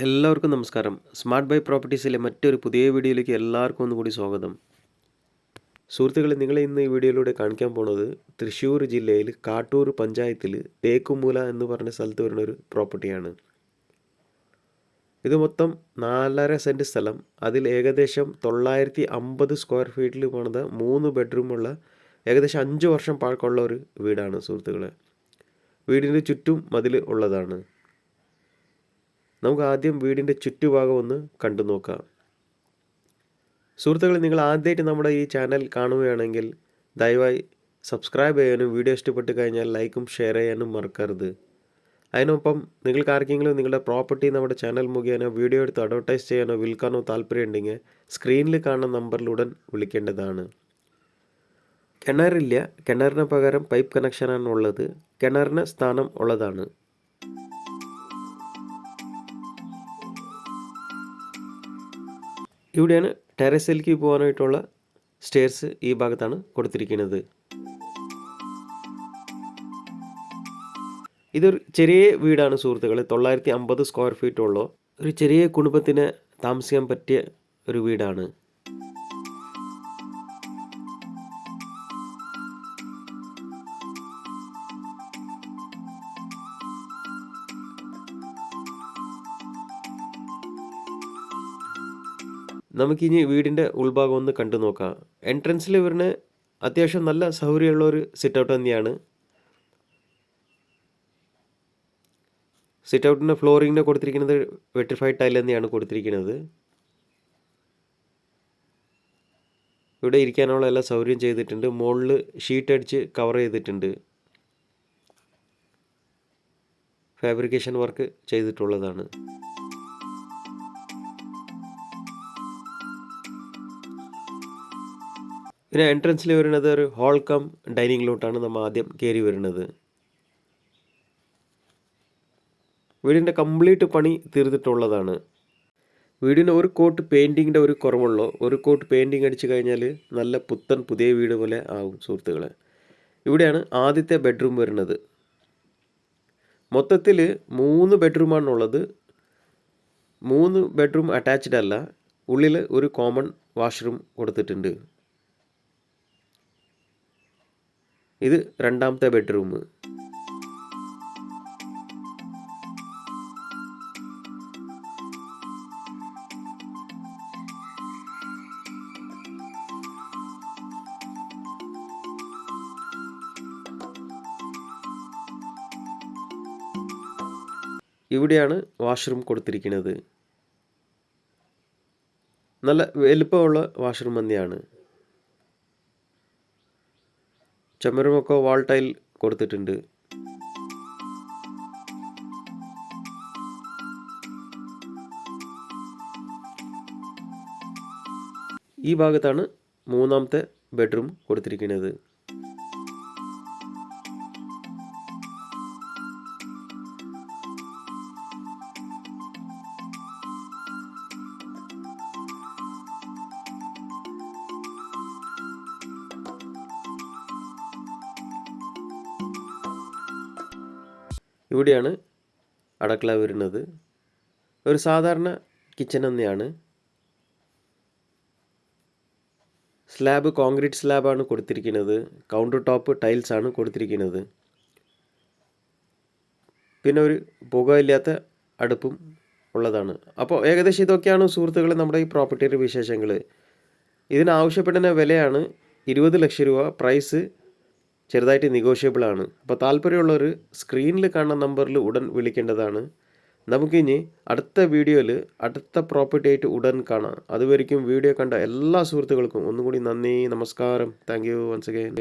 എല്ലാവർക്കും നമസ്കാരം. Smart by പ്രോപ്പർട്ടീസിലെ മറ്റൊരു പുതിയ വീഡിയോയിലേക്ക് എല്ലാവർക്കും ഒന്നുകൂടി സ്വാഗതം. സുഹൃത്തുക്കളെ, നിങ്ങളെ ഇന്ന് ഈ വീഡിയോയിലൂടെ കാണിക്കാൻ പോകുന്നത് തൃശ്ശൂർ ജില്ലയിൽ കാട്ടൂർ പഞ്ചായത്തിൽ തേക്കുമൂല എന്ന് പറഞ്ഞ സ്ഥലത്ത് വരുന്ന ഒരു പ്രോപ്പർട്ടിയാണ്. ഇത് മൊത്തം 4.5 സെൻറ്റ് സ്ഥലം. അതിൽ ഏകദേശം 950 സ്ക്വയർ ഫീറ്റിൽ പണിത 3 ബെഡ്റൂമുള്ള ഏകദേശം 5 വർഷം പഴക്കമുള്ള ഒരു വീടാണ് സുഹൃത്തുക്കളെ. വീടിന് ചുറ്റും മതിൽ ഉള്ളതാണ്. നമുക്ക് ആദ്യം വീടിൻ്റെ ചുറ്റുഭാഗം ഒന്ന് കണ്ടു നോക്കാം. സുഹൃത്തുക്കളെ, നിങ്ങൾ ആദ്യമായിട്ട് നമ്മുടെ ഈ ചാനൽ കാണുകയാണെങ്കിൽ ദയവായി സബ്സ്ക്രൈബ് ചെയ്യാനും വീഡിയോ ഇഷ്ടപ്പെട്ട് കഴിഞ്ഞാൽ ലൈക്കും ഷെയർ ചെയ്യാനും മറക്കരുത്. അതിനൊപ്പം നിങ്ങൾക്ക് ആർക്കെങ്കിലും നിങ്ങളുടെ പ്രോപ്പർട്ടി നമ്മുടെ ചാനൽ മുഖേന വീഡിയോ എടുത്ത് അഡ്വർടൈസ് ചെയ്യാനോ വിൽക്കാനോ താല്പര്യമുണ്ടെങ്കിൽ സ്ക്രീനിൽ കാണുന്ന നമ്പറിലുടൻ വിളിക്കേണ്ടതാണ്. കിണറില്ല, കിണറിന് പകരം പൈപ്പ് കണക്ഷനാണ് ഉള്ളത്. കിണറിന് സ്ഥാനം ഉള്ളതാണ്. ഇവിടെയാണ് ടെറസിലേക്ക് പോകാനായിട്ടുള്ള സ്റ്റെയർസ് ഈ ഭാഗത്താണ് കൊടുത്തിരിക്കുന്നത്. ഇതൊരു ചെറിയ വീടാണ് സുഹൃത്തുക്കളെ. 950 സ്ക്വയർ ഫീറ്റ് ഉള്ള ഒരു ചെറിയ കുടുംബത്തിന് താമസിക്കാൻ പറ്റിയ ഒരു വീടാണ്. നമുക്കിനി വീടിൻ്റെ ഉൾഭാഗം ഒന്ന് കണ്ടു നോക്കാം. എൻട്രൻസിൽ വരുന്ന അത്യാവശ്യം നല്ല സൗകര്യമുള്ള ഒരു സിറ്റ് ഔട്ട് തന്നെയാണ്. സിറ്റ് ഔട്ടിൻ്റെ ഫ്ലോറിങ്ങിന് കൊടുത്തിരിക്കുന്നത് വെട്രിഫൈഡ് ടൈൽ തന്നെയാണ് കൊടുത്തിരിക്കുന്നത്. ഇവിടെ ഇരിക്കാനുള്ള എല്ലാ സൗകര്യം ചെയ്തിട്ടുണ്ട്. മുകളിൽ ഷീറ്റ് അടിച്ച് കവർ ചെയ്തിട്ടുണ്ട്. ഫാബ്രിക്കേഷൻ വർക്ക് ചെയ്തിട്ടുള്ളതാണ്. പിന്നെ എൻട്രൻസിൽ വരുന്നത് ഒരു ഹോൾ കം ഡൈനിങ് ലോട്ടാണ് നമ്മൾ ആദ്യം കയറി വരുന്നത്. വീടിൻ്റെ കംപ്ലീറ്റ് പണി തീർത്തിട്ടുള്ളതാണ്. വീടിന് ഒരു കോട്ട് പെയിൻറ്റിങ്ങിൻ്റെ ഒരു കുറവുള്ളൂ. ഒരു കോട്ട് പെയിൻറ്റിങ് അടിച്ചു കഴിഞ്ഞാൽ നല്ല പുത്തൻ പുതിയ വീട് പോലെ ആവും സുഹൃത്തുക്കളെ. ഇവിടെയാണ് ആദ്യത്തെ ബെഡ്റൂം വരുന്നത്. മൊത്തത്തിൽ 3 ബെഡ്റൂമാണുള്ളത്. 3 ബെഡ്റൂം അറ്റാച്ച്ഡ് അല്ല. ഉള്ളിൽ ഒരു കോമൺ വാഷ്റൂം കൊടുത്തിട്ടുണ്ട്. ഇത് രണ്ടാമത്തെ ബെഡ്റൂം. ഇവിടെയാണ് വാഷ്റൂം കൊടുത്തിരിക്കുന്നത്. നല്ല വലുപ്പമുള്ള വാഷ്റൂം തന്നെയാണ്. ചുമരുമൊക്കെ വാൾ ടൈൽ കൊടുത്തിട്ടുണ്ട്. ഈ ഭാഗത്താണ് മൂന്നാമത്തെ ബെഡ്റൂം കൊടുത്തിരിക്കുന്നത്. ഇവിടെയാണ് അടുക്കള വരുന്നത്. ഒരു സാധാരണ കിച്ചൺ തന്നെയാണ്. സ്ലാബ് കോൺക്രീറ്റ് സ്ലാബാണ് കൊടുത്തിരിക്കുന്നത്. കൗണ്ടർ ടോപ്പ് ടൈൽസ് ആണ് കൊടുത്തിരിക്കുന്നത്. പിന്നെ ഒരു പുകയില്ലാത്ത അടുപ്പും ഉള്ളതാണ്. അപ്പോൾ ഏകദേശം ഇതൊക്കെയാണ് സുഹൃത്തുക്കളെ നമ്മുടെ ഈ പ്രോപ്പർട്ടിയുടെ വിശേഷങ്ങൾ. ഇതിനാവശ്യപ്പെടുന്ന വിലയാണ് 20 ലക്ഷം രൂപ. പ്രൈസ് ചെറുതായിട്ട് നെഗോഷ്യബിൾ ആണ്. അപ്പോൾ താല്പര്യമുള്ളവർ സ്ക്രീനിൽ കാണുന്ന നമ്പറിൽ ഉടൻ വിളിക്കേണ്ടതാണ്. നമുക്കിനി അടുത്ത വീഡിയോയിൽ അടുത്ത പ്രോപ്പർട്ടി ആയിട്ട് ഉടൻ കാണാം. അതുവരെയ്ക്കും വീഡിയോ കണ്ട എല്ലാ സുഹൃത്തുക്കൾക്കും ഒന്നുകൂടി നന്ദി, നമസ്കാരം. Thank you once again.